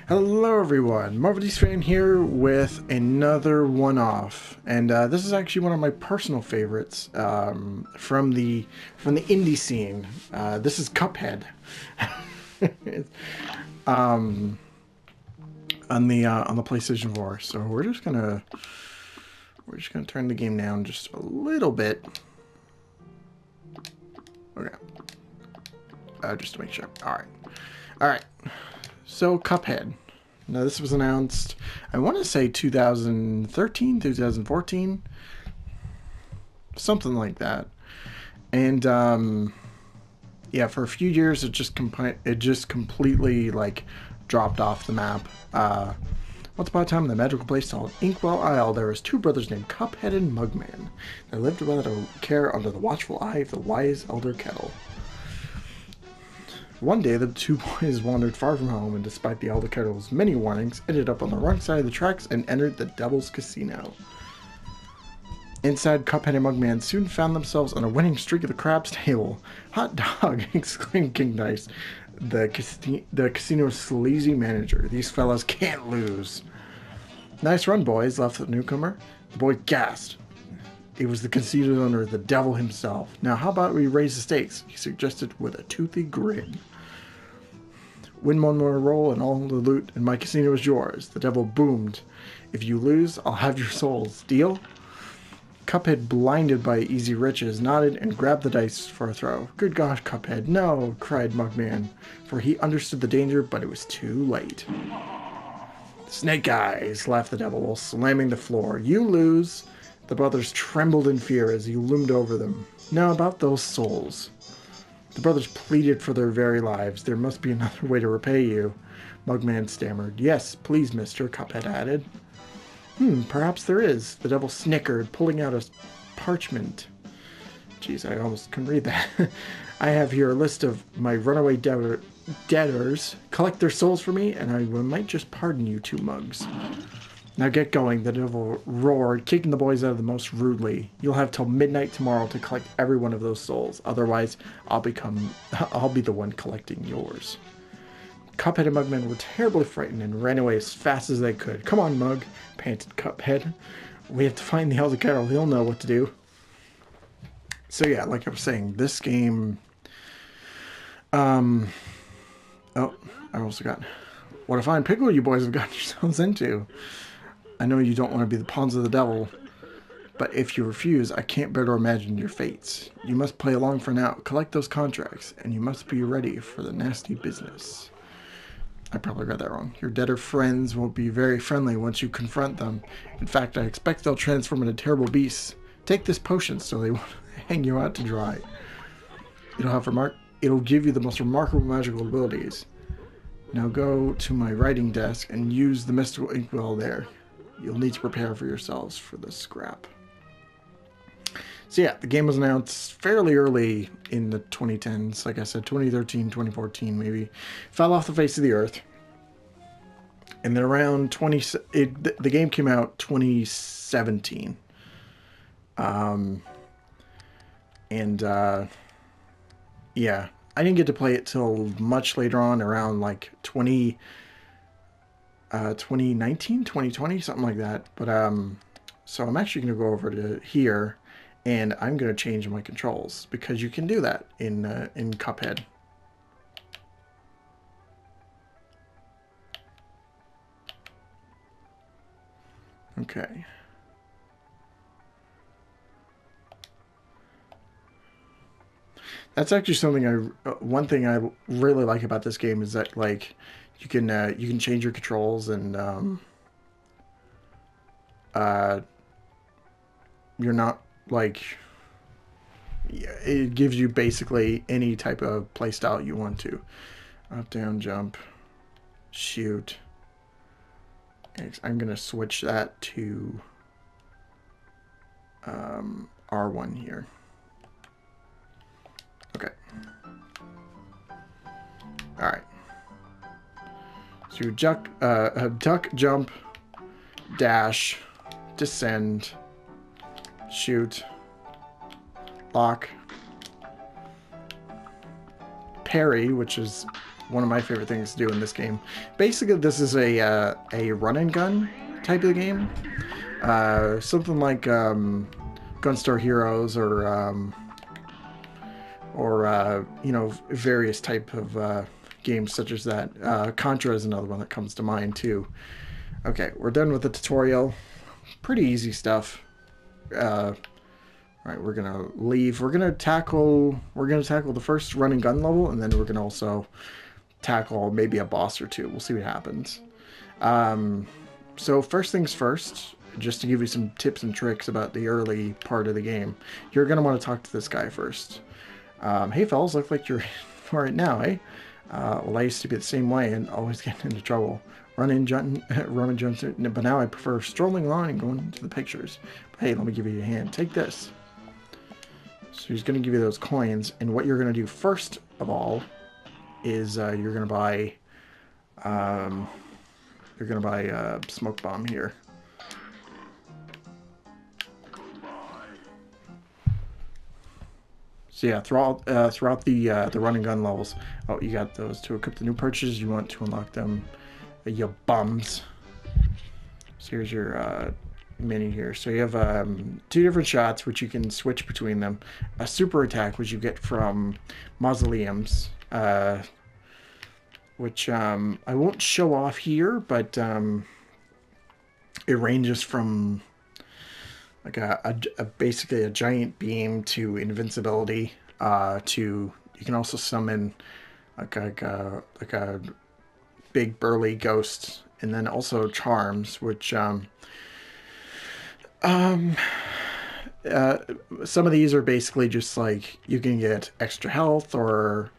Hello everyone, Marvelous Fan here with another one-off, and this is actually one of my personal favorites from the indie scene. This is Cuphead, um, on the PlayStation 4. So we're just gonna turn the game down just a little bit. Okay, just to make sure. All right. So Cuphead. Now this was announced, I want to say 2013, 2014, something like that. And yeah, for a few years it just completely like dropped off the map. Once upon a time in the magical place called Inkwell Isle, there was two brothers named Cuphead and Mugman. They lived without a care under the watchful eye of the wise Elder Kettle. One day, the two boys wandered far from home, and despite the Elder Kettle's many warnings, ended up on the wrong side of the tracks and entered the Devil's Casino. Inside, Cuphead and Mugman soon found themselves on a winning streak at the craps table. "Hot dog!" exclaimed King Dice, the casino's sleazy manager. "These fellas can't lose." "Nice run, boys," laughed the newcomer. The boy gasped. It was the conceited owner, the devil himself. "Now, how about we raise the stakes?" he suggested with a toothy grin. "Win one more roll and all the loot and my casino is yours," the devil boomed. "If you lose, I'll have your souls. Deal?" Cuphead, blinded by easy riches, nodded and grabbed the dice for a throw. "Good gosh, Cuphead, no!" cried Mugman, for he understood the danger, but it was too late. "Snake eyes," laughed the devil while slamming the floor. "You lose." The brothers trembled in fear as he loomed over them. "Now about those souls." The brothers pleaded for their very lives. "There must be another way to repay you," Mugman stammered. "Yes, please, mister," Cuphead added. Perhaps there is," the devil snickered, pulling out a parchment. Jeez, I almost couldn't read that. "I have here a list of my runaway debtors. Collect their souls for me, and I might just pardon you two mugs." "Now get going," the devil roared, kicking the boys out of the most rudely. "You'll have till midnight tomorrow to collect every one of those souls. Otherwise, I'll be the one collecting yours." Cuphead and Mugman were terribly frightened and ran away as fast as they could. "Come on, Mug," panted Cuphead. "We have to find the Elder Kettle. He'll know what to do." So yeah, like I was saying, this game... Oh, I also got... What a fine pickle you boys have gotten yourselves into. I know you don't want to be the pawns of the devil, but if you refuse, I can't bear to imagine your fates. You must play along for now, collect those contracts, and you must be ready for the nasty business. I probably read that wrong. Your debtor friends won't be very friendly once you confront them. In fact, I expect they'll transform into terrible beasts. Take this potion so they won't hang you out to dry. It'll give you the most remarkable magical abilities. Now go to my writing desk and use the mystical inkwell there. You'll need to prepare for yourselves for the scrap. So yeah, the game was announced fairly early in the 2010s. Like I said, 2013, 2014 maybe. Fell off the face of the earth. And then around the game came out 2017. Yeah, I didn't get to play it till much later on, around like 2019, 2020, something like that. But so I'm actually going to go over to here, and I'm going to change my controls because you can do that in Cuphead. Okay. That's actually something one thing I really like about this game is that like you can change your controls, and you're not like, it gives you basically any type of playstyle you want to. Up, down, jump, shoot. I'm gonna switch that to R1 here. Okay. All right. So you duck, jump, dash, descend, shoot, lock, parry, which is one of my favorite things to do in this game. Basically, this is a run and gun type of game. Something like Gunstar Heroes or you know, various type of games such as that. Contra is another one that comes to mind too. Okay, we're done with the tutorial. Pretty easy stuff. All right, we're gonna leave. We're gonna tackle the first run and gun level, and then we're gonna also tackle maybe a boss or two. We'll see what happens. So first things first, just to give you some tips and tricks about the early part of the game, you're gonna want to talk to this guy first. Hey fellas, look like you're all right now, eh? Well, I used to be the same way and always getting into trouble. Running, but now I prefer strolling along and going into the pictures. But hey, let me give you a hand. Take this. So he's going to give you those coins, and what you're going to do first of all is you're going to buy smoke bomb here. So yeah, throughout the run and gun levels, oh, you got those to equip the new purchases. You want to unlock them, you bums. So here's your menu here. So you have 2 different shots which you can switch between them. A super attack which you get from mausoleums, which I won't show off here, but it ranges from like basically a giant beam to invincibility, to you can also summon like a big burly ghost, and then also charms, which some of these are basically just like you can get extra health or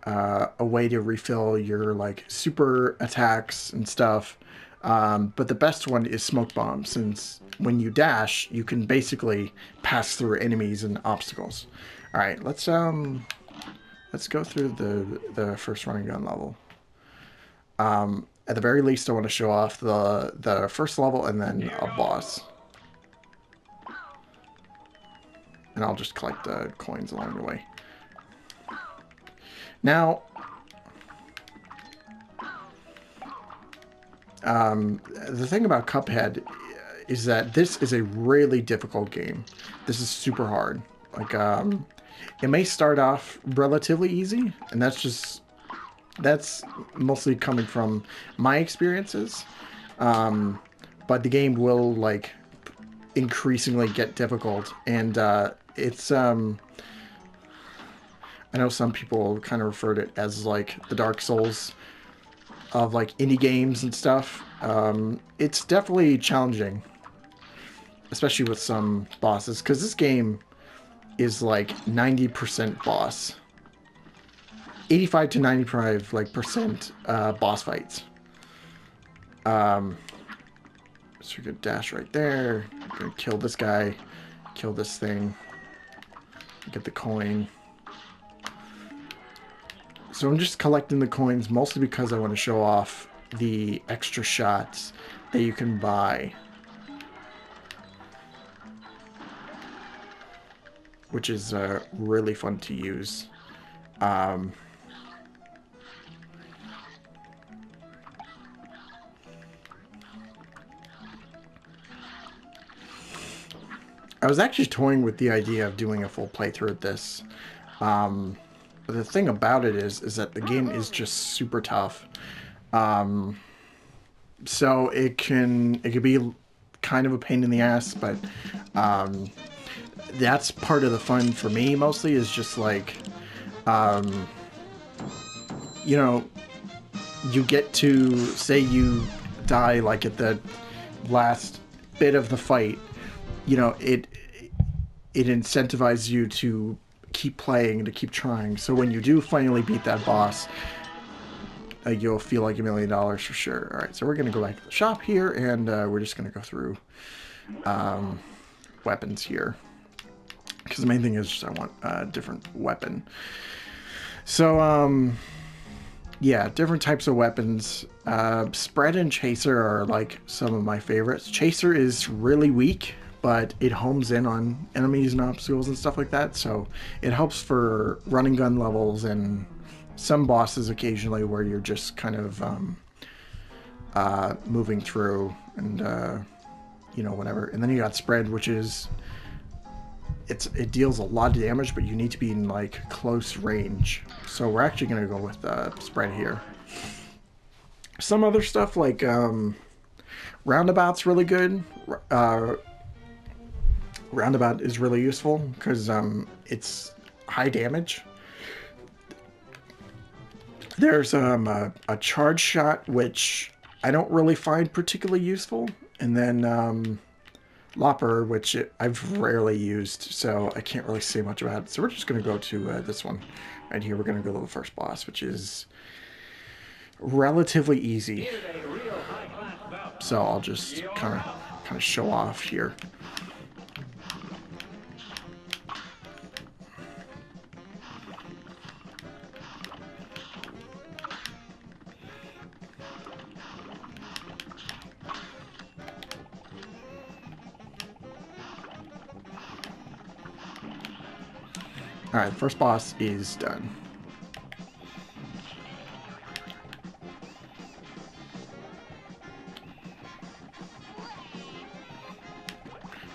a way to refill your like super attacks and stuff. But the best one is smoke bomb, since when you dash, you can basically pass through enemies and obstacles. All right, let's go through the first run and gun level. At the very least, I want to show off the first level and then a boss. And I'll just collect the coins along the way. Now, the thing about Cuphead is that this is a really difficult game. This is super hard. Like, it may start off relatively easy, and that's mostly coming from my experiences. But the game will like increasingly get difficult, and it's I know some people kind of refer to it as like the Dark Souls of like indie games and stuff. It's definitely challenging, especially with some bosses, because this game is like 90% boss, 85 to 95 like percent boss fights. So you're gonna dash right there. You're gonna kill this guy, kill this thing, get the coin. So I'm just collecting the coins mostly because I want to show off the extra shots that you can buy, which is really fun to use. I was actually toying with the idea of doing a full playthrough of this. But the thing about it is that the game is just super tough. So it could be kind of a pain in the ass, but that's part of the fun for me mostly, is just like, you know, you get to say you die like at the last bit of the fight, you know, it incentivizes you to keep playing, to keep trying. So when you do finally beat that boss, you'll feel like $1 million for sure. All right, so we're gonna go back to the shop here, and we're just gonna go through weapons here, because the main thing is just I want a different weapon. So yeah, different types of weapons. Spread and Chaser are like some of my favorites. Chaser is really weak, but it homes in on enemies and obstacles and stuff like that. So it helps for running gun levels and some bosses occasionally where you're just kind of moving through and whatever. And then you got spread, which is it deals a lot of damage, but you need to be in like close range. So we're actually going to go with spread here. Some other stuff like roundabout's really good. Roundabout is really useful because it's high damage. There's a charge shot, which I don't really find particularly useful, and then Lopper, which I've rarely used, so I can't really say much about it. So we're just going to go to this one right here. We're going to go to the first boss, which is relatively easy. So I'll just kind of show off here. Alright, the first boss is done.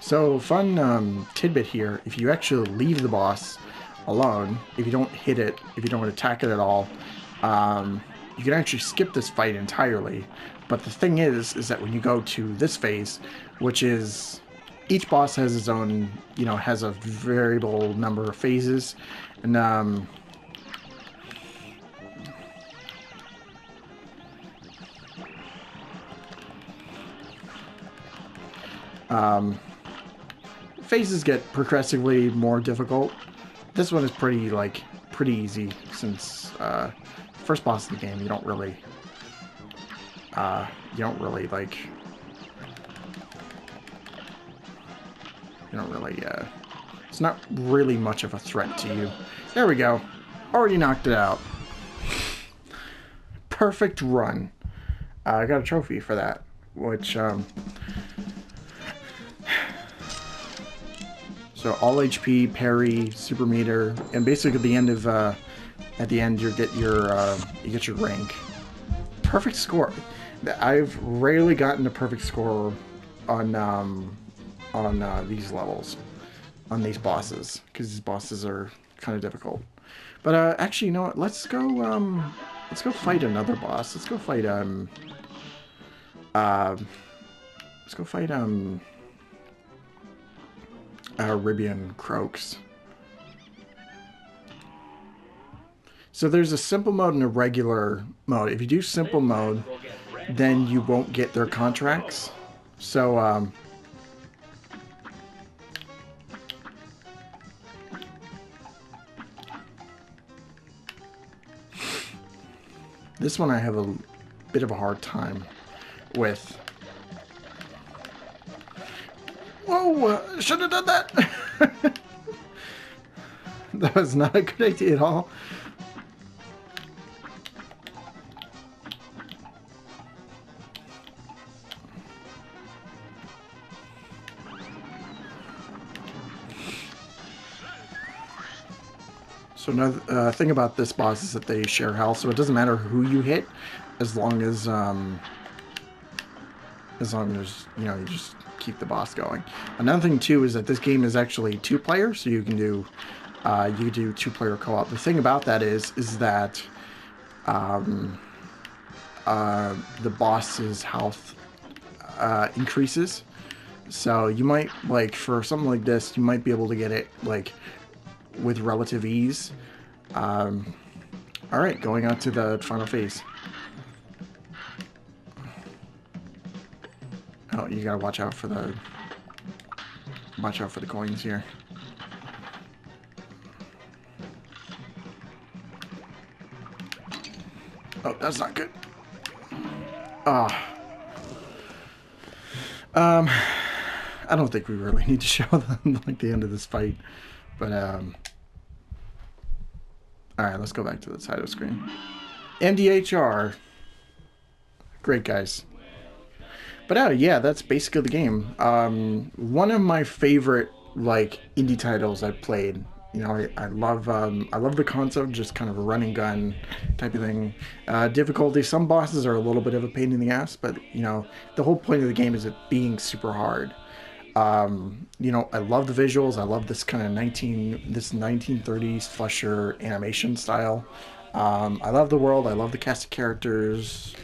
So, fun tidbit here, if you actually leave the boss alone, if you don't hit it, if you don't attack it at all, you can actually skip this fight entirely. But the thing is that when you go to this phase, which is... each boss has its own, has a variable number of phases, and phases get progressively more difficult. This one is pretty easy since first boss of the game. You don't really it's not really much of a threat to you. There we go. Already knocked it out. Perfect run. I got a trophy for that, which, so all HP, parry, super meter, and basically at the end of, you get your rank. Perfect score. I've rarely gotten a perfect score on these levels, on these bosses, because these bosses are kind of difficult. But actually, you know what? Let's go fight another boss. Let's go fight Ribian Croaks. So there's a simple mode and a regular mode. If you do simple mode, then you won't get their contracts. So this one I have a bit of a hard time with. Whoa! Should have done that! That was not a good idea at all. So another thing about this boss is that they share health, so it doesn't matter who you hit, as long as you just keep the boss going. Another thing too is that this game is actually 2-player, so you can do 2-player co-op. The thing about that is that the boss's health increases. So you might, for something like this, you might be able to get it with relative ease. Alright, going on to the final phase. Oh, you gotta watch out for the coins here. Oh, that's not good. I don't think we really need to show them the end of this fight, but alright, let's go back to the title screen. MDHR. Great, guys. But yeah, that's basically the game. One of my favorite like indie titles I've played. You know, I love the concept, just kind of a run and gun type of thing. Difficulty. Some bosses are a little bit of a pain in the ass, but you know, the whole point of the game is it being super hard. You know, I love the visuals. I love this kind of 1930s flusher animation style. I love the world. I love the cast of characters.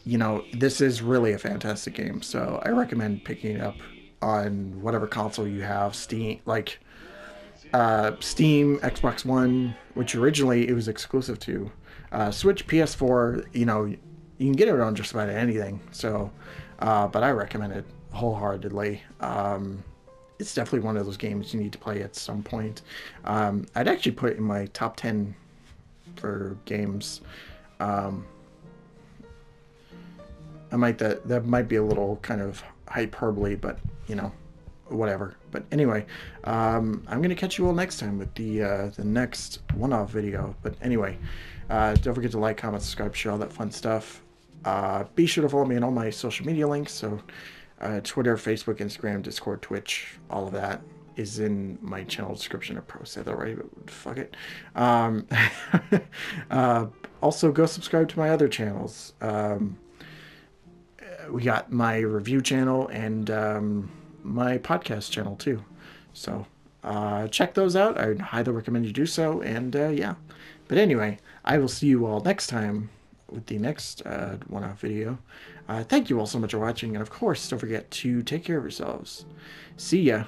You know, this is really a fantastic game. So I recommend picking it up on whatever console you have. Steam, Xbox One, which originally it was exclusive to. Switch, PS4. You know, you can get it on just about anything. So, but I recommend it wholeheartedly. It's definitely one of those games you need to play at some point. I'd actually put it in my top 10 for games. Um, that might be a little kind of hyperbole, but you know, whatever. But anyway, I'm gonna catch you all next time with the next one-off video. But anyway, don't forget to like, comment, subscribe, share all that fun stuff. Be sure to follow me on all my social media links. So Twitter, Facebook, Instagram, Discord, Twitch, all of that is in my channel description. I probably said that right, but fuck it. Um, uh, Also, go subscribe to my other channels. We got my review channel and my podcast channel too. So check those out. I highly recommend you do so. And yeah. But anyway, I will see you all next time with the next one-off video. Thank you all so much for watching. And of course, don't forget to take care of yourselves. See ya.